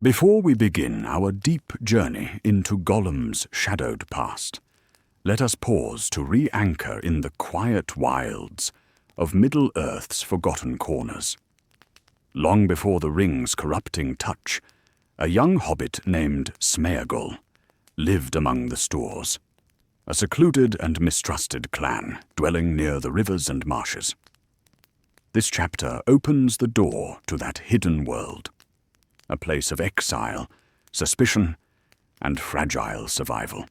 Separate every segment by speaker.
Speaker 1: Before we begin our deep journey into Gollum's shadowed past, let us pause to re-anchor in the quiet wilds of Middle-earth's forgotten corners. Long before the ring's corrupting touch, a young hobbit named Smeagol lived among the Stoors, a secluded and mistrusted clan dwelling near the rivers and marshes. This chapter opens the door to that hidden world, a place of exile, suspicion, and fragile survival.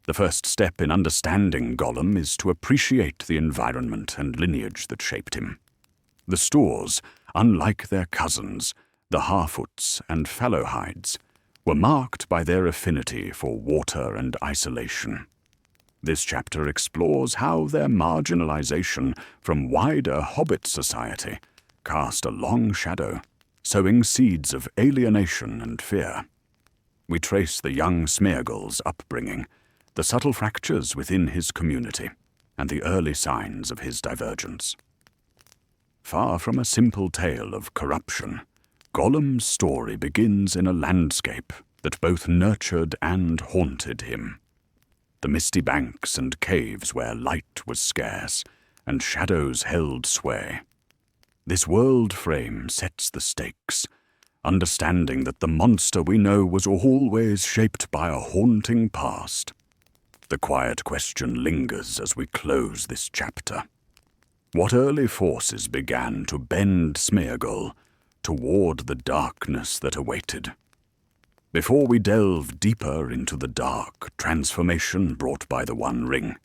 Speaker 1: The first step in understanding Gollum is to appreciate the environment and lineage that shaped him. The Stoors, unlike their cousins, the Harfoots and Fallowhides, were marked by their affinity for water and isolation. This chapter explores how their marginalization from wider hobbit society cast a long shadow, sowing seeds of alienation and fear. We trace the young Smeagol's upbringing, the subtle fractures within his community, and the early signs of his divergence. Far from a simple tale of corruption, Gollum's story begins in a landscape that both nurtured and haunted him. The misty banks and caves where light was scarce and shadows held sway. This world frame sets the stakes, understanding that the monster we know was always shaped by a haunting past. The quiet question lingers as we close this chapter. What early forces began to bend Smeagol toward the darkness that awaited? Before we delve deeper into the dark transformation brought by the One Ring,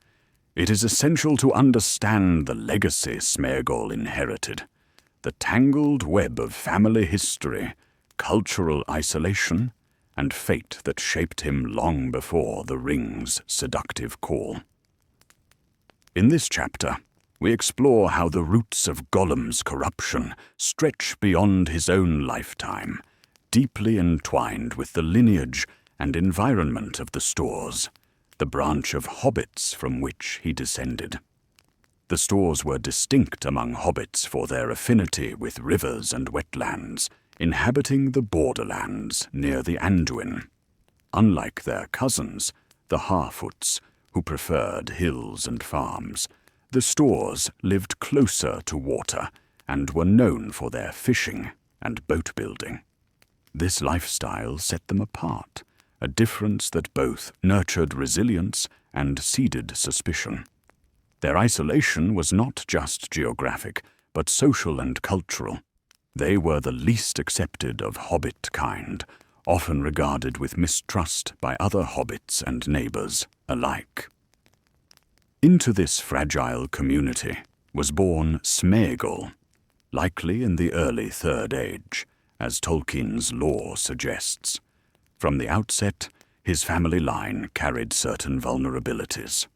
Speaker 1: it is essential to understand the legacy Smeagol inherited, the tangled web of family history, cultural isolation, and fate that shaped him long before the ring's seductive call. In this chapter, we explore how the roots of Gollum's corruption stretch beyond his own lifetime, deeply entwined with the lineage and environment of the Stoors, the branch of hobbits from which he descended. The Stoors were distinct among hobbits for their affinity with rivers and wetlands, inhabiting the borderlands near the Anduin. Unlike their cousins, the Harfoots, who preferred hills and farms, the Stoors lived closer to water and were known for their fishing and boat building. This lifestyle set them apart, a difference that both nurtured resilience and seeded suspicion. Their isolation was not just geographic, but social and cultural. They were the least accepted of hobbit kind, often regarded with mistrust by other hobbits and neighbors alike. Into this fragile community was born Smeagol, likely in the early Third Age, as Tolkien's lore suggests. From the outset, his family line carried certain vulnerabilities.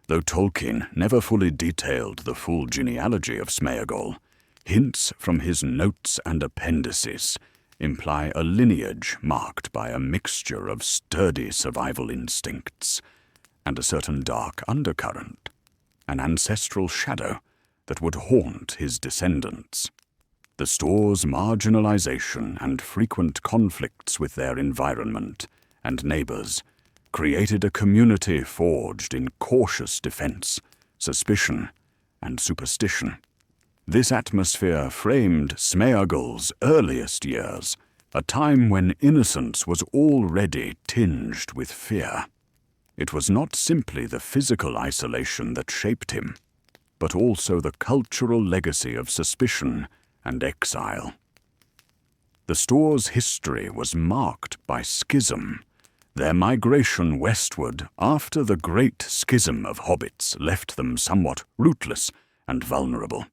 Speaker 1: Though Tolkien never fully detailed the full genealogy of Smeagol, hints from his notes and appendices imply a lineage marked by a mixture of sturdy survival instincts and a certain dark undercurrent, an ancestral shadow that would haunt his descendants. The Stoors' marginalization and frequent conflicts with their environment and neighbors created a community forged in cautious defense, suspicion, and superstition. This atmosphere framed Smeagol's earliest years, a time when innocence was already tinged with fear. It was not simply the physical isolation that shaped him, but also the cultural legacy of suspicion and exile. The Stoors' history was marked by schism. Their migration westward after the Great Schism of hobbits left them somewhat rootless and vulnerable.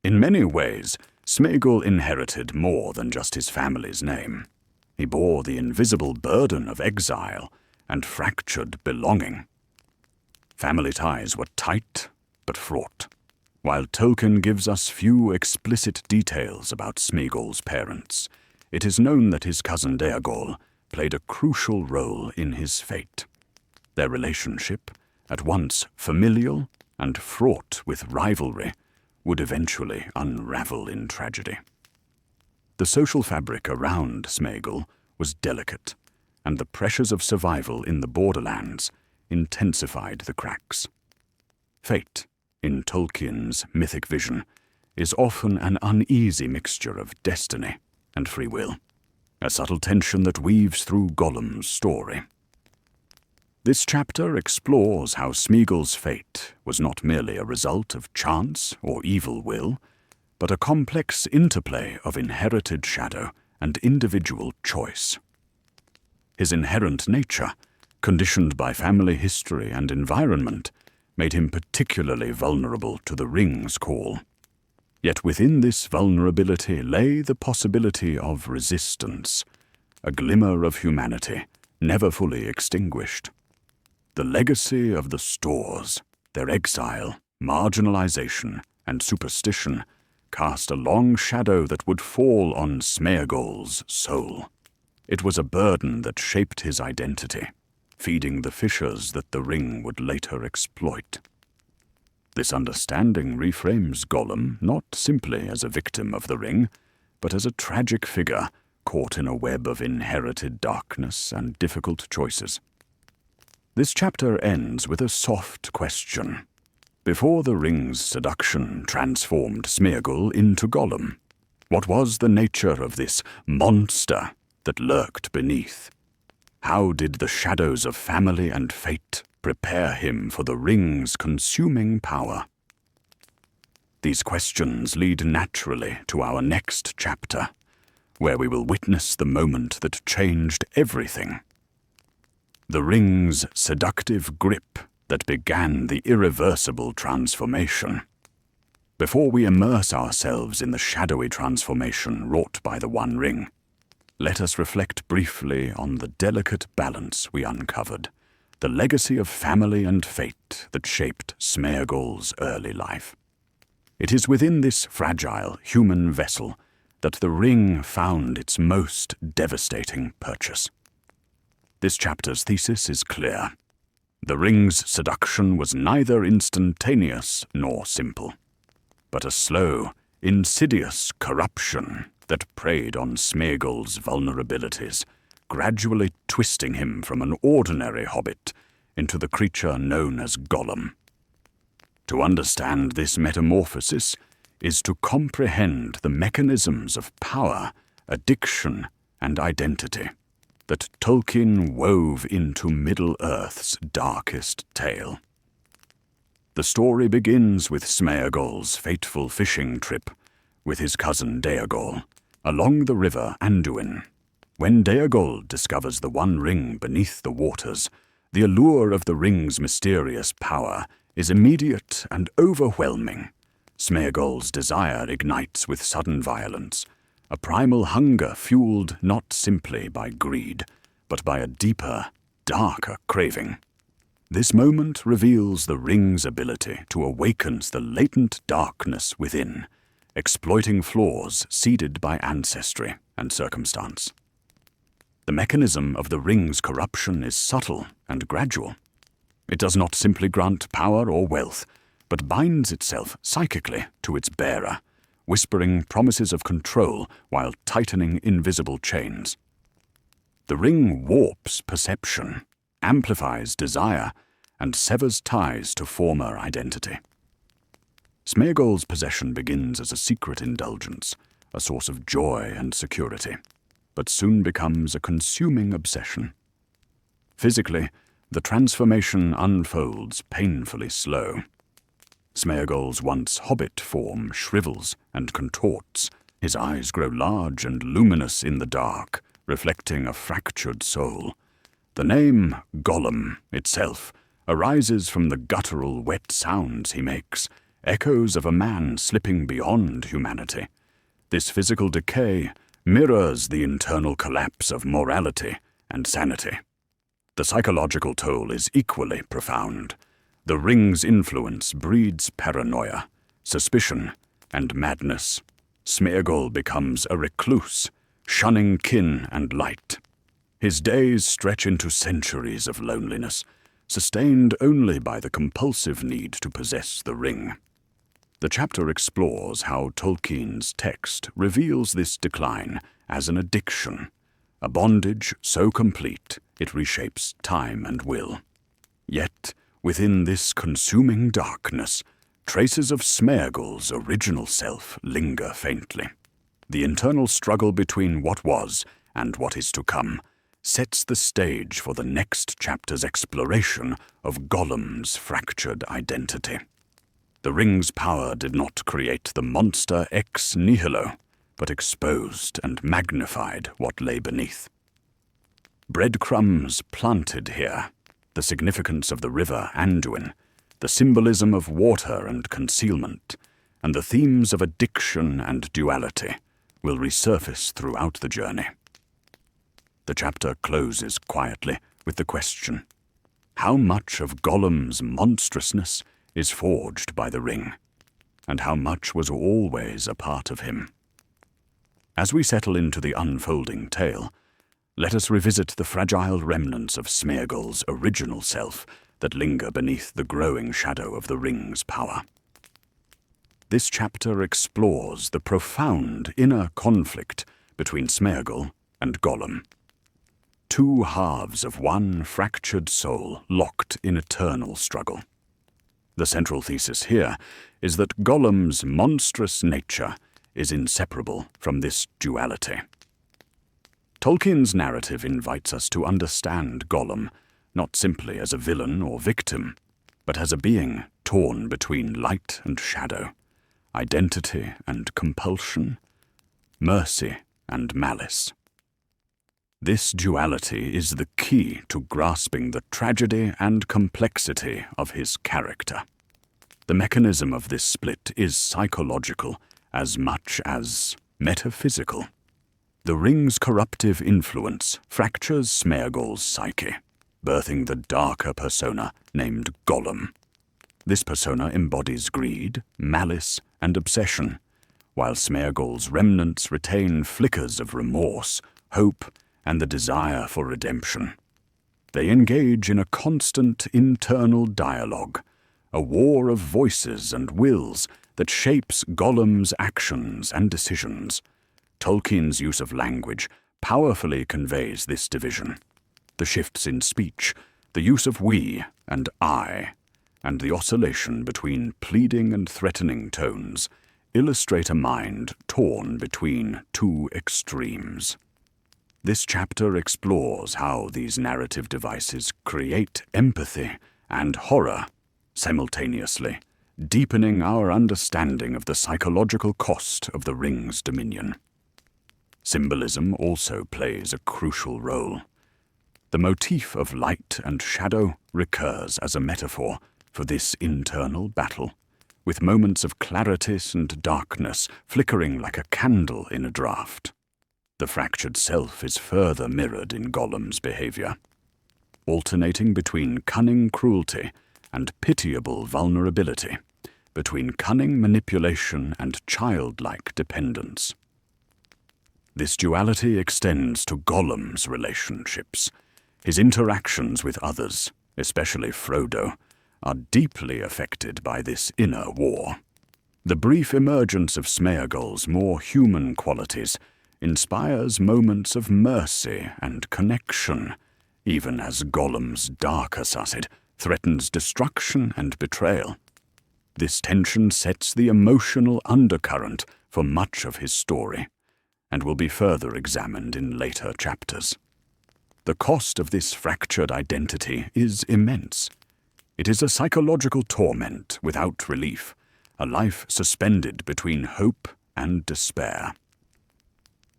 Speaker 1: In many ways, Smeagol inherited more than just his family's name. He bore the invisible burden of exile and fractured belonging. Family ties were tight but fraught. While Tolkien gives us few explicit details about Smeagol's parents, it is known that his cousin Déagol played a crucial role in his fate. Their relationship, at once familial and fraught with rivalry, would eventually unravel in tragedy. The social fabric around Smeagol was delicate, and the pressures of survival in the borderlands intensified the cracks. Fate, in Tolkien's mythic vision, is often an uneasy mixture of destiny and free will, a subtle tension that weaves through Gollum's story. This chapter explores how Smeagol's fate was not merely a result of chance or evil will, but a complex interplay of inherited shadow and individual choice. His inherent nature, conditioned by family history and environment, made him particularly vulnerable to the ring's call. Yet within this vulnerability lay the possibility of resistance, a glimmer of humanity never fully extinguished. The legacy of the Stores, their exile, marginalization, and superstition, cast a long shadow that would fall on Smeagol's soul. It was a burden that shaped his identity, feeding the fissures that the ring would later exploit. This understanding reframes Gollum not simply as a victim of the ring, but as a tragic figure caught in a web of inherited darkness and difficult choices. This chapter ends with a soft question. Before the ring's seduction transformed Smeagol into Gollum, what was the nature of this monster that lurked beneath? How did the shadows of family and fate prepare him for the ring's consuming power? These questions lead naturally to our next chapter, where we will witness the moment that changed everything. The ring's seductive grip that began the irreversible transformation. Before we immerse ourselves in the shadowy transformation wrought by the One Ring, let us reflect briefly on the delicate balance we uncovered, the legacy of family and fate that shaped Smeagol's early life. It is within this fragile human vessel that the ring found its most devastating purchase. This chapter's thesis is clear. The ring's seduction was neither instantaneous nor simple, but a slow, insidious corruption that preyed on Smeagol's vulnerabilities, gradually twisting him from an ordinary hobbit into the creature known as Gollum. To understand this metamorphosis is to comprehend the mechanisms of power, addiction, and identity that Tolkien wove into Middle-earth's darkest tale. The story begins with Smeagol's fateful fishing trip with his cousin Déagol along the river Anduin. When Déagol discovers the One Ring beneath the waters, the allure of the ring's mysterious power is immediate and overwhelming. Smeagol's desire ignites with sudden violence, a primal hunger fueled not simply by greed, but by a deeper, darker craving. This moment reveals the ring's ability to awaken the latent darkness within, exploiting flaws seeded by ancestry and circumstance. The mechanism of the ring's corruption is subtle and gradual. It does not simply grant power or wealth, but binds itself psychically to its bearer, whispering promises of control while tightening invisible chains. The ring warps perception, amplifies desire, and severs ties to former identity. Smeagol's possession begins as a secret indulgence, a source of joy and security, but soon becomes a consuming obsession. Physically, the transformation unfolds painfully slow. Smeagol's once hobbit form shrivels and contorts. His eyes grow large and luminous in the dark, reflecting a fractured soul. The name Gollum itself arises from the guttural, wet sounds he makes, echoes of a man slipping beyond humanity. This physical decay mirrors the internal collapse of morality and sanity. The psychological toll is equally profound. The ring's influence breeds paranoia, suspicion, and madness. Smeagol becomes a recluse, shunning kin and light. His days stretch into centuries of loneliness, sustained only by the compulsive need to possess the ring. The chapter explores how Tolkien's text reveals this decline as an addiction, a bondage so complete it reshapes time and will. Yet, within this consuming darkness, traces of Smeagol's original self linger faintly. The internal struggle between what was and what is to come sets the stage for the next chapter's exploration of Gollum's fractured identity. The ring's power did not create the monster ex nihilo, but exposed and magnified what lay beneath. Breadcrumbs planted here, the significance of the river Anduin, the symbolism of water and concealment, and the themes of addiction and duality will resurface throughout the journey. The chapter closes quietly with the question, how much of Gollum's monstrousness is forged by the ring, and how much was always a part of him? As we settle into the unfolding tale, let us revisit the fragile remnants of Smeagol's original self that linger beneath the growing shadow of the ring's power. This chapter explores the profound inner conflict between Smeagol and Gollum. Two halves of one fractured soul locked in eternal struggle. The central thesis here is that Gollum's monstrous nature is inseparable from this duality. Tolkien's narrative invites us to understand Gollum not simply as a villain or victim, but as a being torn between light and shadow, identity and compulsion, mercy and malice. This duality is the key to grasping the tragedy and complexity of his character. The mechanism of this split is psychological as much as metaphysical. The ring's corruptive influence fractures Smeagol's psyche, birthing the darker persona named Gollum. This persona embodies greed, malice, and obsession, while Smeagol's remnants retain flickers of remorse, hope, and the desire for redemption. They engage in a constant internal dialogue, a war of voices and wills that shapes Gollum's actions and decisions. Tolkien's use of language powerfully conveys this division. The shifts in speech, the use of we and I, and the oscillation between pleading and threatening tones illustrate a mind torn between two extremes. This chapter explores how these narrative devices create empathy and horror simultaneously, deepening our understanding of the psychological cost of the ring's dominion. Symbolism also plays a crucial role. The motif of light and shadow recurs as a metaphor for this internal battle, with moments of clarity and darkness flickering like a candle in a draught. The fractured self is further mirrored in Gollum's behavior, alternating between cunning cruelty and pitiable vulnerability, between cunning manipulation and childlike dependence. This duality extends to Gollum's relationships. His interactions with others, especially Frodo, are deeply affected by this inner war. The brief emergence of Smeagol's more human qualities inspires moments of mercy and connection, even as Gollum's darker side threatens destruction and betrayal. This tension sets the emotional undercurrent for much of his story, and will be further examined in later chapters. The cost of this fractured identity is immense. It is a psychological torment without relief, a life suspended between hope and despair.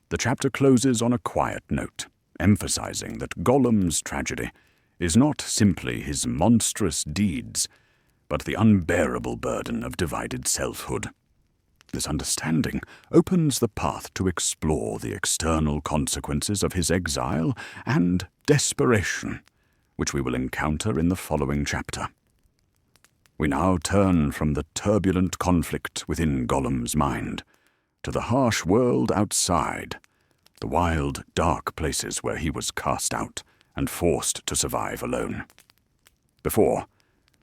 Speaker 1: The chapter closes on a quiet note, emphasizing that Gollum's tragedy is not simply his monstrous deeds, but the unbearable burden of divided selfhood. This understanding opens the path to explore the external consequences of his exile and desperation, which we will encounter in the following chapter. We now turn from the turbulent conflict within Gollum's mind to the harsh world outside, the wild, dark places where he was cast out and forced to survive alone. Before,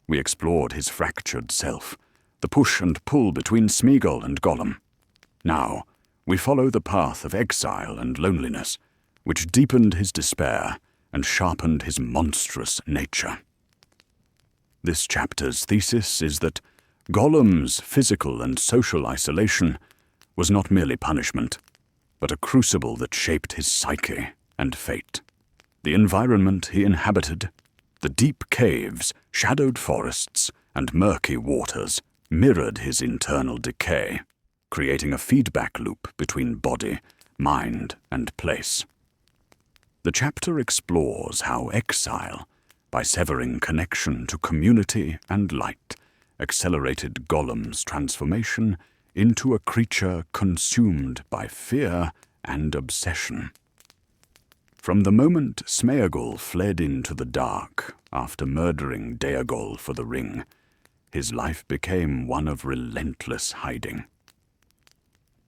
Speaker 1: we explored his fractured self, the push and pull between Smeagol and Gollum. Now, we follow the path of exile and loneliness, which deepened his despair and sharpened his monstrous nature. This chapter's thesis is that Gollum's physical and social isolation was not merely punishment, but a crucible that shaped his psyche and fate. The environment he inhabited, the deep caves, shadowed forests, and murky waters, mirrored his internal decay, creating a feedback loop between body, mind, and place. The chapter explores how exile, by severing connection to community and light, accelerated Gollum's transformation into a creature consumed by fear and obsession. From the moment Smeagol fled into the dark after murdering Deagol for the ring, his life became one of relentless hiding.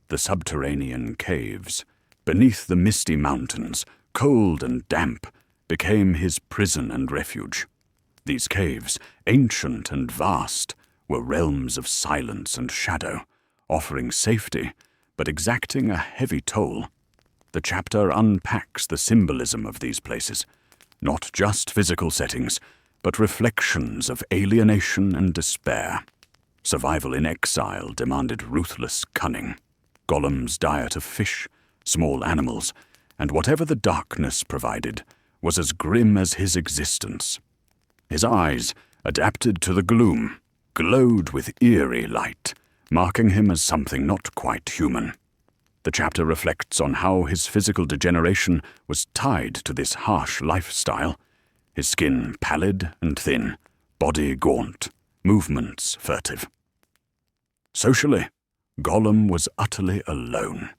Speaker 1: The subterranean caves, beneath the misty mountains, cold and damp, became his prison and refuge. These caves, ancient and vast, were realms of silence and shadow, offering safety, but exacting a heavy toll. The chapter unpacks the symbolism of these places, not just physical settings, but reflections of alienation and despair. Survival in exile demanded ruthless cunning. Gollum's diet of fish, small animals, and whatever the darkness provided was as grim as his existence. His eyes, adapted to the gloom, glowed with eerie light, marking him as something not quite human. The chapter reflects on how his physical degeneration was tied to this harsh lifestyle, his skin pallid and thin, body gaunt, movements furtive. Socially, Gollum was utterly alone.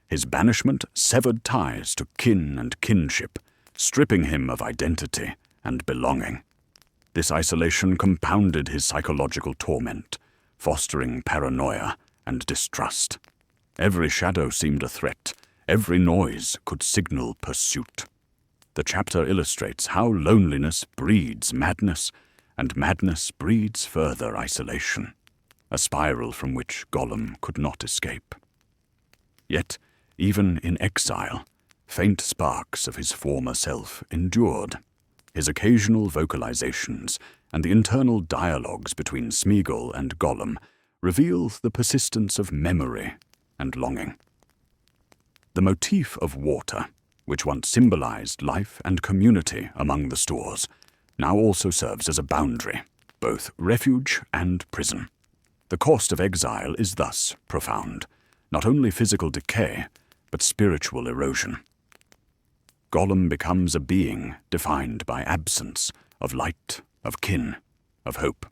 Speaker 1: His banishment severed ties to kin and kinship, stripping him of identity and belonging. This isolation compounded his psychological torment, fostering paranoia and distrust. Every shadow seemed a threat, every noise could signal pursuit. The chapter illustrates how loneliness breeds madness, and madness breeds further isolation, a spiral from which Gollum could not escape. Yet, even in exile, faint sparks of his former self endured. His occasional vocalizations and the internal dialogues between Smeagol and Gollum reveal the persistence of memory and longing. The motif of water, which once symbolized life and community among the stores, now also serves as a boundary, both refuge and prison. The cost of exile is thus profound, not only physical decay, but spiritual erosion. Gollum becomes a being defined by absence of light, of kin, of hope.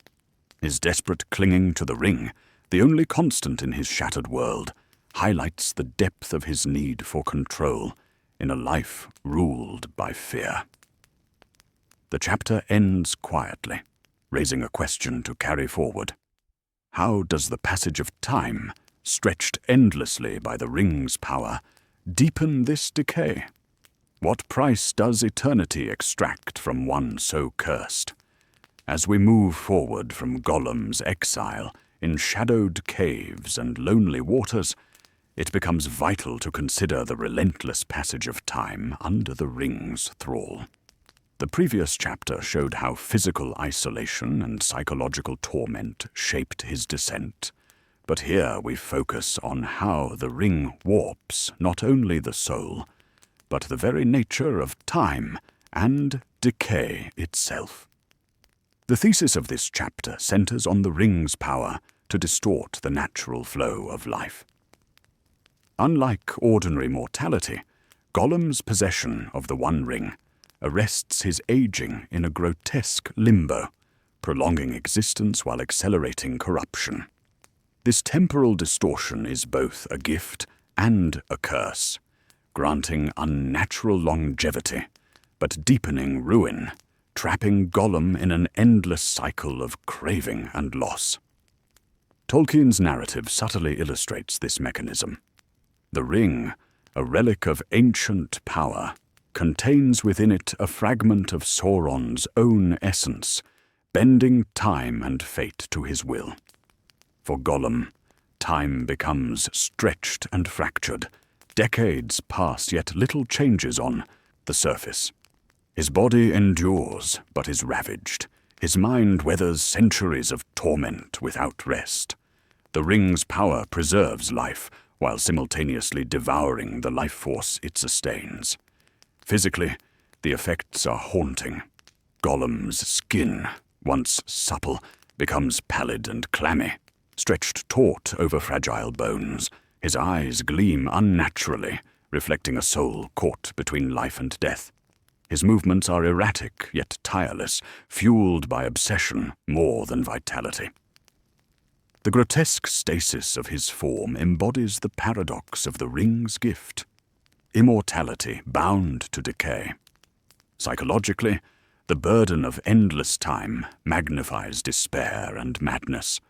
Speaker 1: His desperate clinging to the ring, the only constant in his shattered world, highlights the depth of his need for control in a life ruled by fear. The chapter ends quietly, raising a question to carry forward. How does the passage of time, stretched endlessly by the ring's power, deepen this decay? What price does eternity extract from one so cursed? As we move forward from Gollum's exile in shadowed caves and lonely waters, it becomes vital to consider the relentless passage of time under the ring's thrall. The previous chapter showed how physical isolation and psychological torment shaped his descent, but here we focus on how the ring warps not only the soul, but the very nature of time and decay itself. The thesis of this chapter centers on the ring's power to distort the natural flow of life. Unlike ordinary mortality, Gollum's possession of the One Ring arrests his aging in a grotesque limbo, prolonging existence while accelerating corruption. This temporal distortion is both a gift and a curse, granting unnatural longevity, but deepening ruin, trapping Gollum in an endless cycle of craving and loss. Tolkien's narrative subtly illustrates this mechanism. The ring, a relic of ancient power, contains within it a fragment of Sauron's own essence, bending time and fate to his will. For Gollum, time becomes stretched and fractured, Decades pass, yet little changes on the surface. His body endures, but is ravaged. His mind weathers centuries of torment without rest. The ring's power preserves life, while simultaneously devouring the life force it sustains. Physically, the effects are haunting. Gollum's skin, once supple, becomes pallid and clammy. Stretched taut over fragile bones, his eyes gleam unnaturally, reflecting a soul caught between life and death. His movements are erratic yet tireless, fueled by obsession more than vitality. The grotesque stasis of his form embodies the paradox of the ring's gift. Immortality bound to decay. Psychologically, the burden of endless time magnifies despair and madness.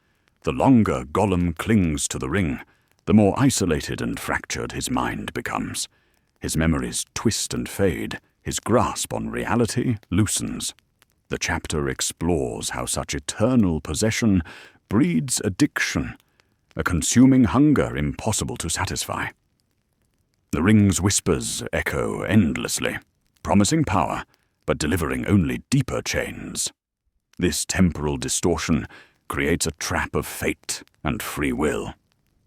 Speaker 1: The longer Gollum clings to the ring, the more isolated and fractured his mind becomes. His memories twist and fade, his grasp on reality loosens. The chapter explores how such eternal possession breeds addiction, a consuming hunger impossible to satisfy. The ring's whispers echo endlessly, promising power, but delivering only deeper chains. This temporal distortion creates a trap of fate and free will.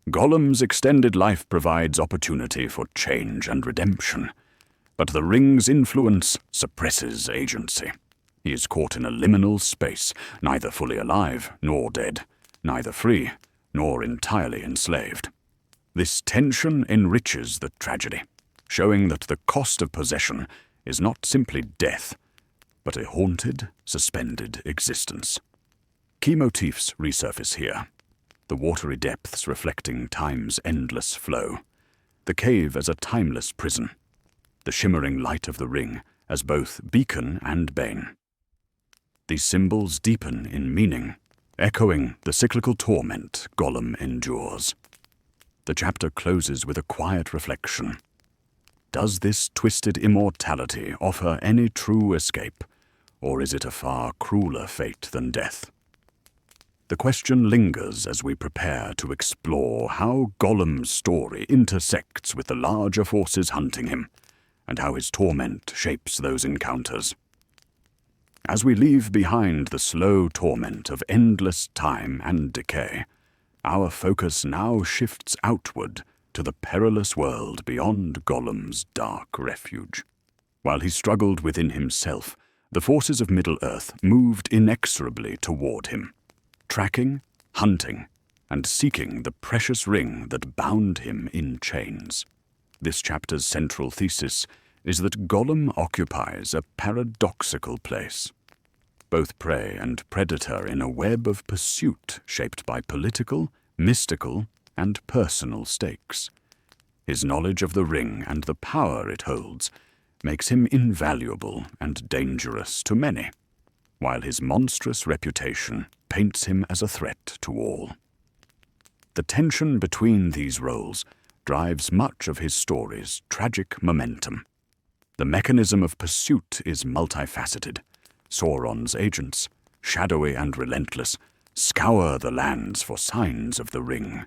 Speaker 1: Gollum's extended life provides opportunity for change and redemption, but the ring's influence suppresses agency. He is caught in a liminal space, neither fully alive nor dead, neither free nor entirely enslaved. This tension enriches the tragedy, showing that the cost of possession is not simply death, but a haunted, suspended existence. Key motifs resurface here. The watery depths reflecting time's endless flow. The cave as a timeless prison. The shimmering light of the ring as both beacon and bane. These symbols deepen in meaning, echoing the cyclical torment Gollum endures. The chapter closes with a quiet reflection. Does this twisted immortality offer any true escape, or is it a far crueler fate than death? The question lingers as we prepare to explore how Gollum's story intersects with the larger forces hunting him, and how his torment shapes those encounters. As we leave behind the slow torment of endless time and decay, our focus now shifts outward to the perilous world beyond Gollum's dark refuge. While he struggled within himself, the forces of Middle-earth moved inexorably toward him, tracking, hunting, and seeking the precious ring that bound him in chains. This chapter's central thesis is that Gollum occupies a paradoxical place, both prey and predator in a web of pursuit shaped by political, mystical, and personal stakes. His knowledge of the ring and the power it holds makes him invaluable and dangerous to many, while his monstrous reputation paints him as a threat to all. The tension between these roles drives much of his story's tragic momentum. The mechanism of pursuit is multifaceted. Sauron's agents, shadowy and relentless, scour the lands for signs of the ring.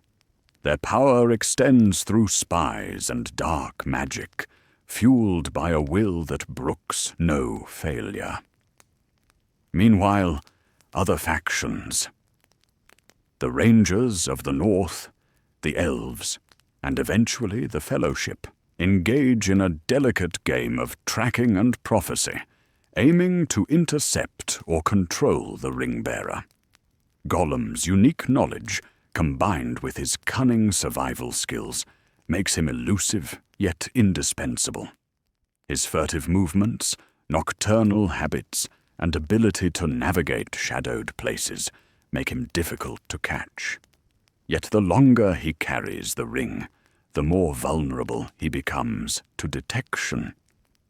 Speaker 1: Their power extends through spies and dark magic, fueled by a will that brooks no failure. Meanwhile, other factions, the Rangers of the North, the Elves, and eventually the Fellowship, engage in a delicate game of tracking and prophecy, aiming to intercept or control the ring-bearer. Gollum's unique knowledge, combined with his cunning survival skills, makes him elusive yet indispensable. His furtive movements, nocturnal habits, and ability to navigate shadowed places make him difficult to catch. Yet the longer he carries the ring, the more vulnerable he becomes to detection,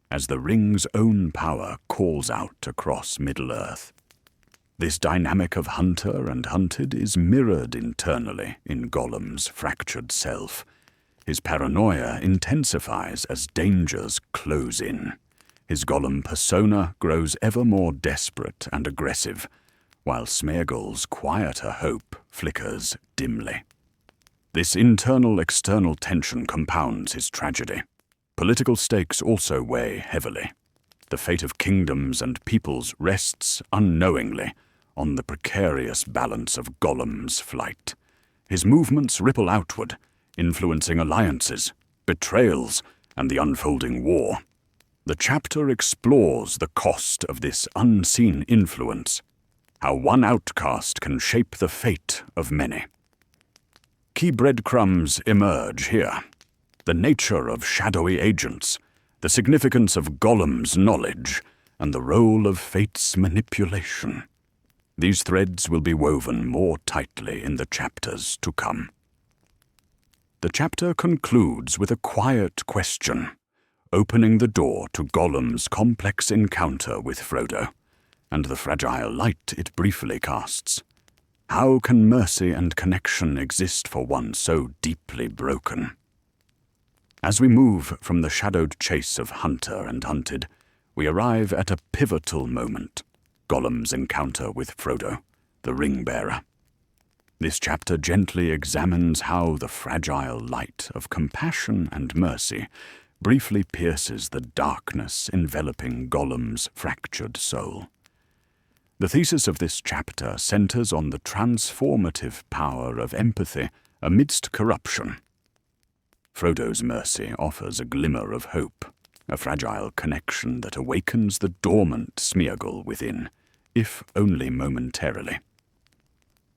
Speaker 1: as the ring's own power calls out across Middle-earth. This dynamic of hunter and hunted is mirrored internally in Gollum's fractured self. His paranoia intensifies as dangers close in. His Gollum persona grows ever more desperate and aggressive, while Smeagol's quieter hope flickers dimly. This internal-external tension compounds his tragedy. Political stakes also weigh heavily. The fate of kingdoms and peoples rests unknowingly on the precarious balance of Gollum's flight. His movements ripple outward, influencing alliances, betrayals, and the unfolding war. The chapter explores the cost of this unseen influence, how one outcast can shape the fate of many. Key breadcrumbs emerge here. The nature of shadowy agents, the significance of Gollum's knowledge, and the role of fate's manipulation. These threads will be woven more tightly in the chapters to come. The chapter concludes with a quiet question, opening the door to Gollum's complex encounter with Frodo, and the fragile light it briefly casts. How can mercy and connection exist for one so deeply broken? As we move from the shadowed chase of hunter and hunted, we arrive at a pivotal moment, Gollum's encounter with Frodo, the ring-bearer. This chapter gently examines how the fragile light of compassion and mercy briefly pierces the darkness enveloping Gollum's fractured soul. The thesis of this chapter centers on the transformative power of empathy amidst corruption. Frodo's mercy offers a glimmer of hope, a fragile connection that awakens the dormant Smeagol within, if only momentarily.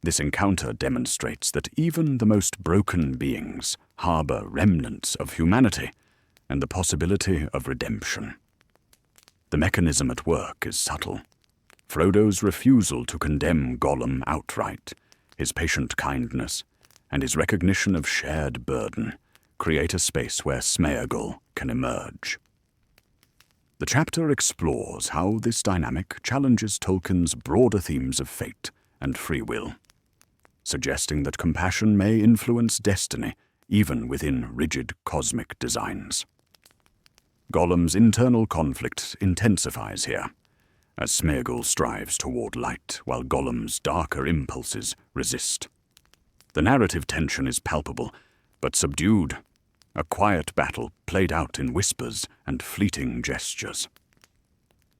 Speaker 1: This encounter demonstrates that even the most broken beings harbor remnants of humanity and the possibility of redemption. The mechanism at work is subtle. Frodo's refusal to condemn Gollum outright, his patient kindness, and his recognition of shared burden create a space where Smeagol can emerge. The chapter explores how this dynamic challenges Tolkien's broader themes of fate and free will, suggesting that compassion may influence destiny even within rigid cosmic designs. Gollum's internal conflict intensifies here, as Smeagol strives toward light while Gollum's darker impulses resist. The narrative tension is palpable, but subdued, a quiet battle played out in whispers and fleeting gestures.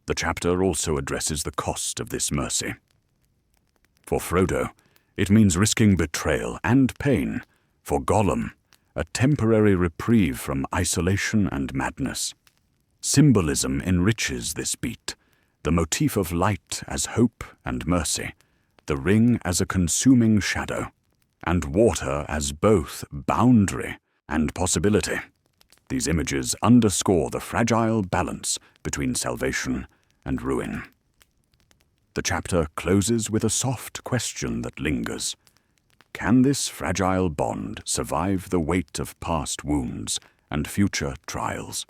Speaker 1: The chapter also addresses the cost of this mercy. For Frodo, it means risking betrayal and pain. For Gollum, a temporary reprieve from isolation and madness. Symbolism enriches this beat, the motif of light as hope and mercy, the ring as a consuming shadow, and water as both boundary and possibility. These images underscore the fragile balance between salvation and ruin. The chapter closes with a soft question that lingers. Can this fragile bond survive the weight of past wounds and future trials?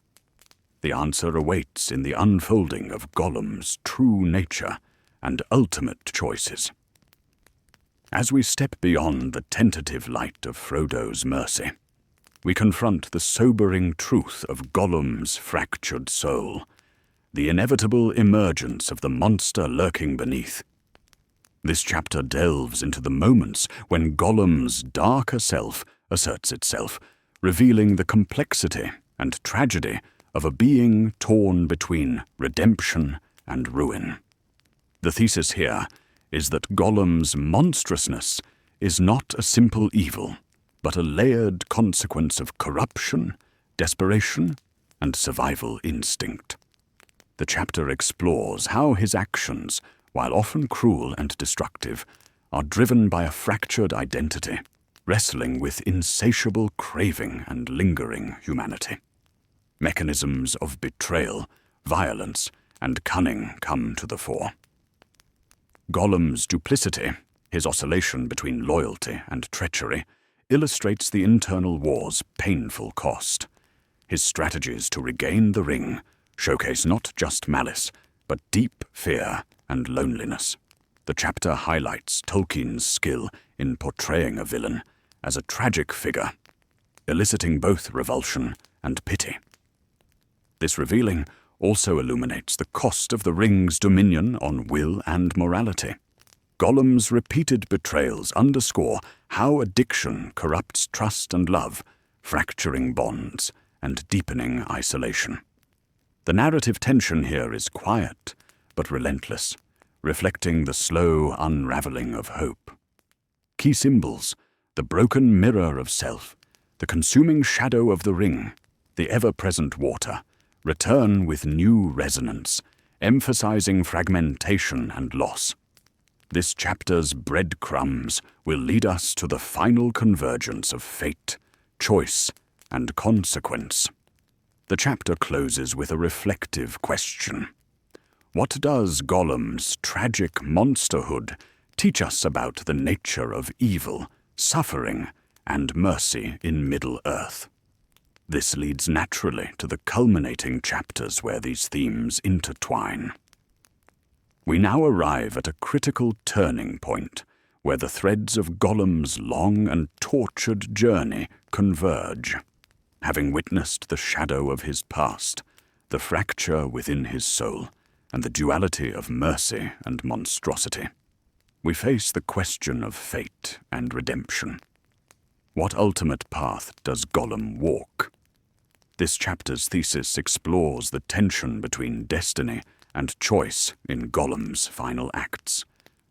Speaker 1: The answer awaits in the unfolding of Gollum's true nature and ultimate choices. As we step beyond the tentative light of Frodo's mercy, we confront the sobering truth of Gollum's fractured soul, the inevitable emergence of the monster lurking beneath. This chapter delves into the moments when Gollum's darker self asserts itself, revealing the complexity and tragedy of a being torn between redemption and ruin. The thesis here is that Gollum's monstrousness is not a simple evil, but a layered consequence of corruption, desperation, and survival instinct. The chapter explores how his actions, while often cruel and destructive, are driven by a fractured identity, wrestling with insatiable craving and lingering humanity. Mechanisms of betrayal, violence, and cunning come to the fore. Gollum's duplicity, his oscillation between loyalty and treachery, illustrates the internal war's painful cost. His strategies to regain the ring showcase not just malice, but deep fear and loneliness. The chapter highlights Tolkien's skill in portraying a villain as a tragic figure, eliciting both revulsion and pity. This revealing also illuminates the cost of the ring's dominion on will and morality. Gollum's repeated betrayals underscore how addiction corrupts trust and love, fracturing bonds and deepening isolation. The narrative tension here is quiet but relentless, reflecting the slow unraveling of hope. Key symbols: the broken mirror of self, the consuming shadow of the ring, the ever-present water, return with new resonance, emphasizing fragmentation and loss. This chapter's breadcrumbs will lead us to the final convergence of fate, choice, and consequence. The chapter closes with a reflective question. What does Gollum's tragic monsterhood teach us about the nature of evil, suffering, and mercy in Middle-earth? This leads naturally to the culminating chapters where these themes intertwine. We now arrive at a critical turning point where the threads of Gollum's long and tortured journey converge. Having witnessed the shadow of his past, the fracture within his soul, and the duality of mercy and monstrosity, we face the question of fate and redemption. What ultimate path does Gollum walk? This chapter's thesis explores the tension between destiny and choice in Gollum's final acts.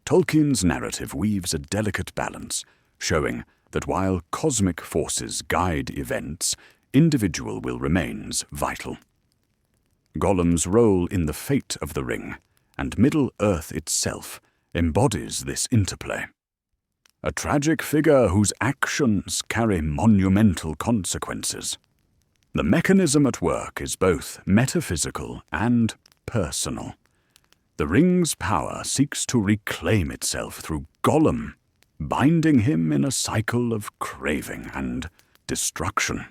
Speaker 1: Tolkien's narrative weaves a delicate balance, showing that while cosmic forces guide events, individual will remains vital. Gollum's role in the fate of the ring, and Middle-earth itself, embodies this interplay. A tragic figure whose actions carry monumental consequences. The mechanism at work is both metaphysical and personal. The ring's power seeks to reclaim itself through Gollum, binding him in a cycle of craving and destruction.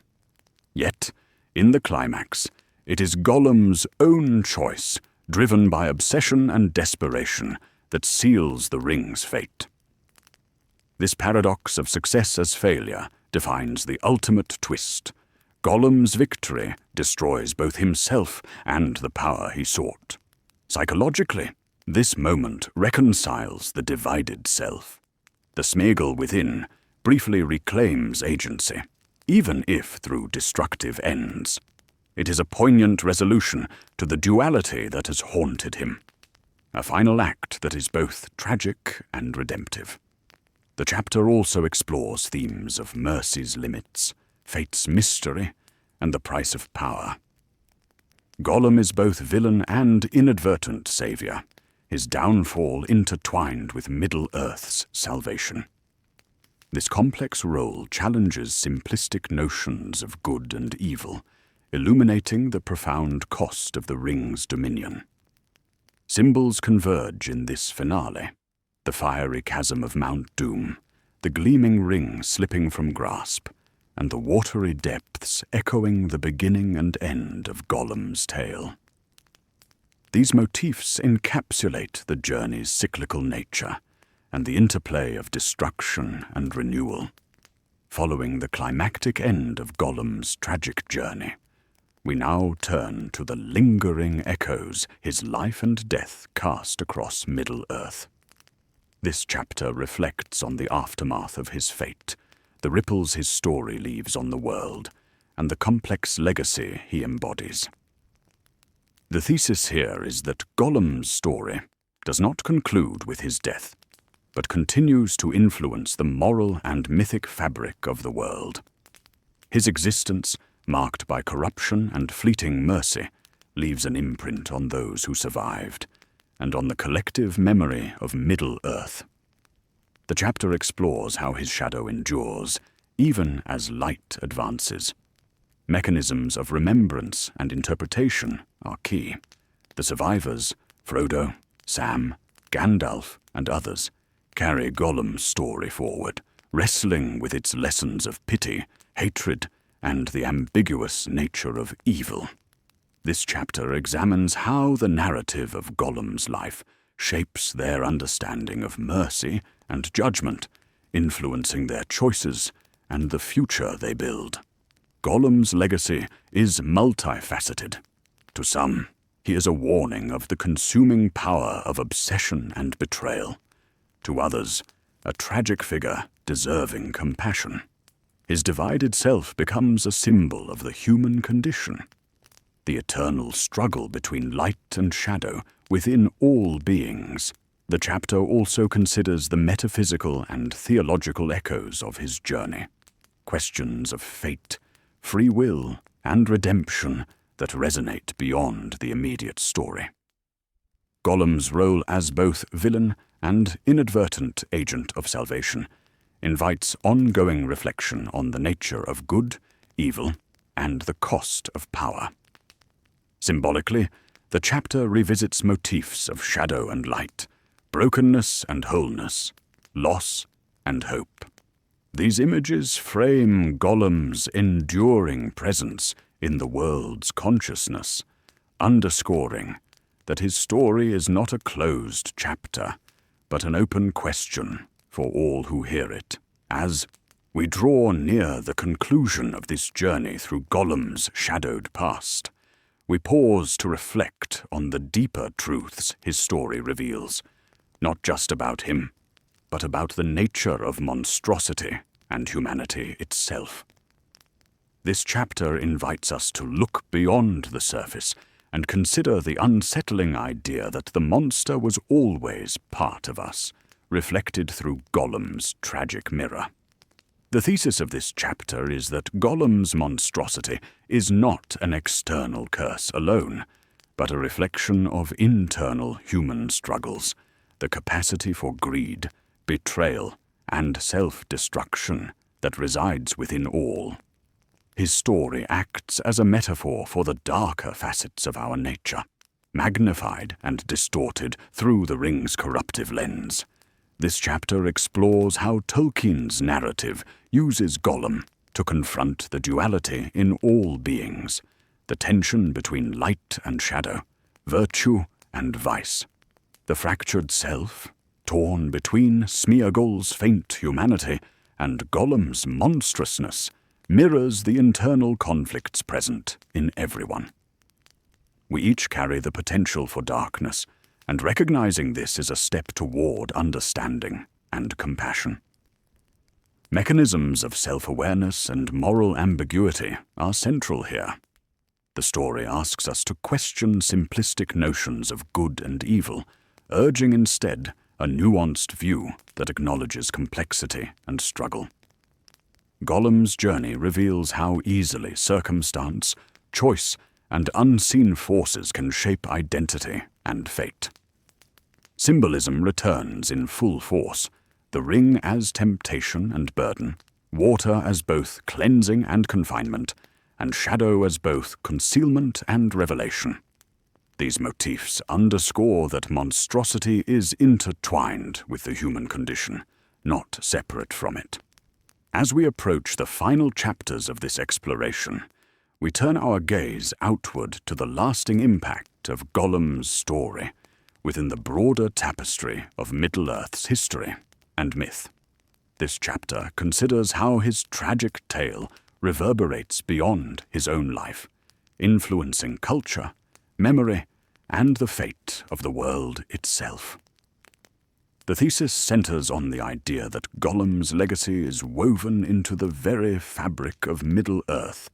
Speaker 1: Yet, in the climax, it is Gollum's own choice, driven by obsession and desperation, that seals the ring's fate. This paradox of success as failure defines the ultimate twist. Gollum's victory destroys both himself and the power he sought. Psychologically, this moment reconciles the divided self. The Sméagol within briefly reclaims agency, even if through destructive ends. It is a poignant resolution to the duality that has haunted him. A final act that is both tragic and redemptive. The chapter also explores themes of mercy's limits, fate's mystery, and the price of power. Gollum is both villain and inadvertent savior, his downfall intertwined with Middle-earth's salvation. This complex role challenges simplistic notions of good and evil, illuminating the profound cost of the ring's dominion. Symbols converge in this finale: the fiery chasm of Mount Doom, the gleaming ring slipping from grasp, and the watery depths echoing the beginning and end of Gollum's tale. These motifs encapsulate the journey's cyclical nature and the interplay of destruction and renewal. Following the climactic end of Gollum's tragic journey, we now turn to the lingering echoes his life and death cast across Middle-earth. This chapter reflects on the aftermath of his fate, the ripples his story leaves on the world, and the complex legacy he embodies. The thesis here is that Gollum's story does not conclude with his death, but continues to influence the moral and mythic fabric of the world. His existence, marked by corruption and fleeting mercy, leaves an imprint on those who survived, and on the collective memory of Middle-earth. The chapter explores how his shadow endures, even as light advances. Mechanisms of remembrance and interpretation are key. The survivors, Frodo, Sam, Gandalf, and others, carry Gollum's story forward, wrestling with its lessons of pity, hatred, and the ambiguous nature of evil. This chapter examines how the narrative of Gollum's life shapes their understanding of mercy and judgment, influencing their choices and the future they build. Gollum's legacy is multifaceted. To some, he is a warning of the consuming power of obsession and betrayal. to others, a tragic figure deserving compassion. His divided self becomes a symbol of the human condition, the eternal struggle between light and shadow within all beings. The chapter also considers the metaphysical and theological echoes of his journey, questions of fate, free will, and redemption that resonate beyond the immediate story. Gollum's role as both villain and inadvertent agent of salvation invites ongoing reflection on the nature of good, evil, and the cost of power. Symbolically, the chapter revisits motifs of shadow and light, brokenness and wholeness, loss and hope. These images frame Gollum's enduring presence in the world's consciousness, underscoring that his story is not a closed chapter, but an open question for all who hear it. As we draw near the conclusion of this journey through Gollum's shadowed past, we pause to reflect on the deeper truths his story reveals, not just about him, but about the nature of monstrosity and humanity itself. This chapter invites us to look beyond the surface and consider the unsettling idea that the monster was always part of us, reflected through Gollum's tragic mirror. The thesis of this chapter is that Gollum's monstrosity is not an external curse alone, but a reflection of internal human struggles, the capacity for greed, betrayal, and self-destruction that resides within all. His story acts as a metaphor for the darker facets of our nature, magnified and distorted through the ring's corruptive lens. This chapter explores how Tolkien's narrative uses Gollum to confront the duality in all beings, the tension between light and shadow, virtue and vice, the fractured self, torn between Smeagol's faint humanity and Gollum's monstrousness, mirrors the internal conflicts present in everyone. We each carry the potential for darkness, and recognizing this is a step toward understanding and compassion. Mechanisms of self-awareness and moral ambiguity are central here. The story asks us to question simplistic notions of good and evil, urging instead a nuanced view that acknowledges complexity and struggle. Gollum's journey reveals how easily circumstance, choice, and unseen forces can shape identity and fate. Symbolism returns in full force, the ring as temptation and burden, water as both cleansing and confinement, and shadow as both concealment and revelation. These motifs underscore that monstrosity is intertwined with the human condition, not separate from it. As we approach the final chapters of this exploration, we turn our gaze outward to the lasting impact of Gollum's story within the broader tapestry of Middle-earth's history and myth. This chapter considers how his tragic tale reverberates beyond his own life, influencing culture, memory, and the fate of the world itself. The thesis centers on the idea that Gollum's legacy is woven into the very fabric of Middle-earth,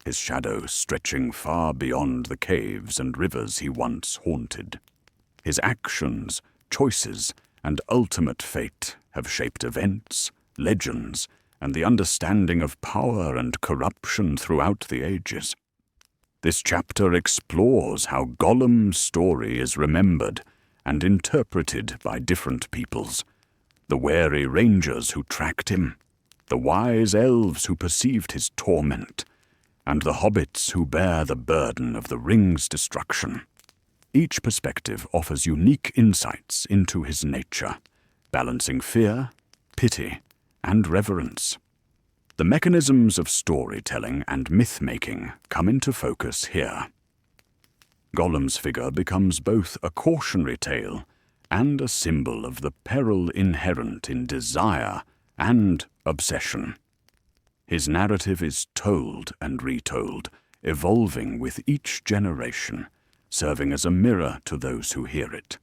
Speaker 1: his shadow stretching far beyond the caves and rivers he once haunted. His actions, choices, and ultimate fate have shaped events, legends, and the understanding of power and corruption throughout the ages. This chapter explores how Gollum's story is remembered and interpreted by different peoples, the wary rangers who tracked him, the wise elves who perceived his torment, and the hobbits who bear the burden of the ring's destruction. Each perspective offers unique insights into his nature, balancing fear, pity, and reverence. The mechanisms of storytelling and myth-making come into focus here. Gollum's figure becomes both a cautionary tale and a symbol of the peril inherent in desire and obsession. His narrative is told and retold, evolving with each generation, serving as a mirror to those who hear it.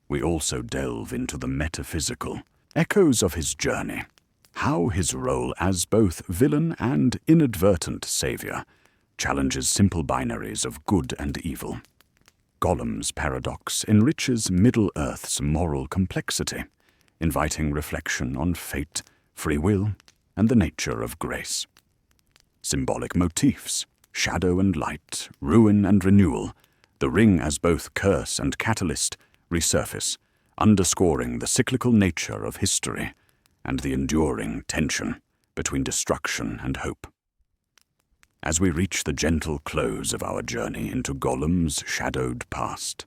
Speaker 1: we also delve into the metaphysical, echoes of his journey, how his role as both villain and inadvertent savior challenges simple binaries of good and evil. Gollum's paradox enriches Middle-earth's moral complexity, inviting reflection on fate, free will, and the nature of grace. Symbolic motifs, shadow and light, ruin and renewal, the ring as both curse and catalyst, resurface, underscoring the cyclical nature of history and the enduring tension between destruction and hope. As we reach the gentle close of our journey into Gollum's shadowed past,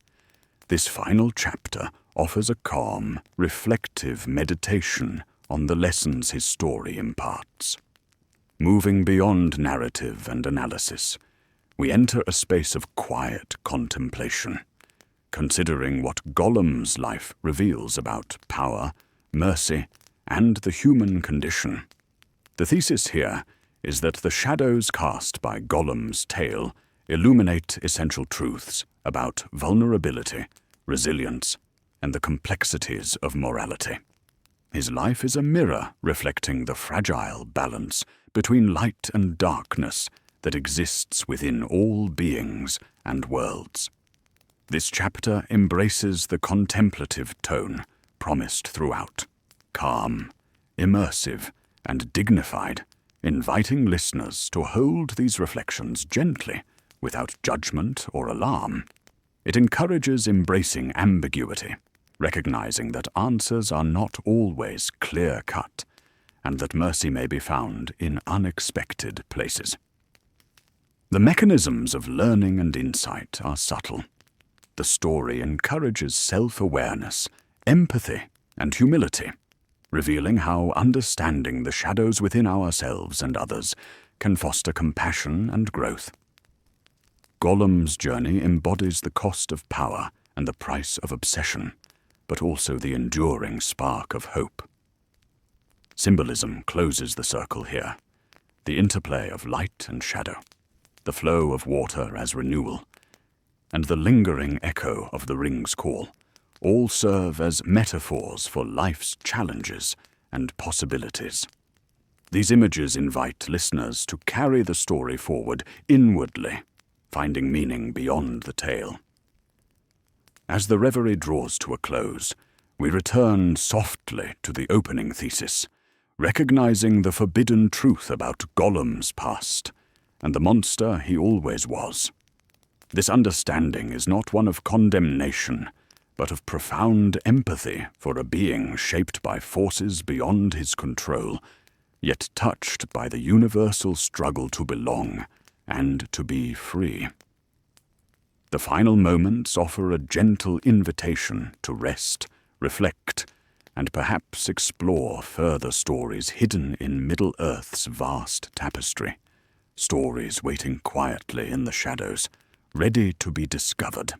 Speaker 1: this final chapter offers a calm, reflective meditation on the lessons his story imparts. Moving beyond narrative and analysis, we enter a space of quiet contemplation, considering what Gollum's life reveals about power, mercy, and the human condition. The thesis here is that the shadows cast by Gollum's tale illuminate essential truths about vulnerability, resilience, and the complexities of morality. His life is a mirror reflecting the fragile balance between light and darkness that exists within all beings and worlds. This chapter embraces the contemplative tone promised throughout, calm, immersive, and dignified, inviting listeners to hold these reflections gently, without judgment or alarm. It encourages embracing ambiguity, recognizing that answers are not always clear-cut, and that mercy may be found in unexpected places. The mechanisms of learning and insight are subtle. The story encourages self-awareness, empathy, and humility, revealing how understanding the shadows within ourselves and others can foster compassion and growth. Gollum's journey embodies the cost of power and the price of obsession, but also the enduring spark of hope. Symbolism closes the circle here, the interplay of light and shadow, the flow of water as renewal, and the lingering echo of the ring's call, all serve as metaphors for life's challenges and possibilities. These images invite listeners to carry the story forward inwardly, finding meaning beyond the tale. As the reverie draws to a close, we return softly to the opening thesis, recognizing the forbidden truth about Gollum's past and the monster he always was. This understanding is not one of condemnation, but of profound empathy for a being shaped by forces beyond his control, yet touched by the universal struggle to belong and to be free. The final moments offer a gentle invitation to rest, reflect, and perhaps explore further stories hidden in Middle-earth's vast tapestry, stories waiting quietly in the shadows, ready to be discovered.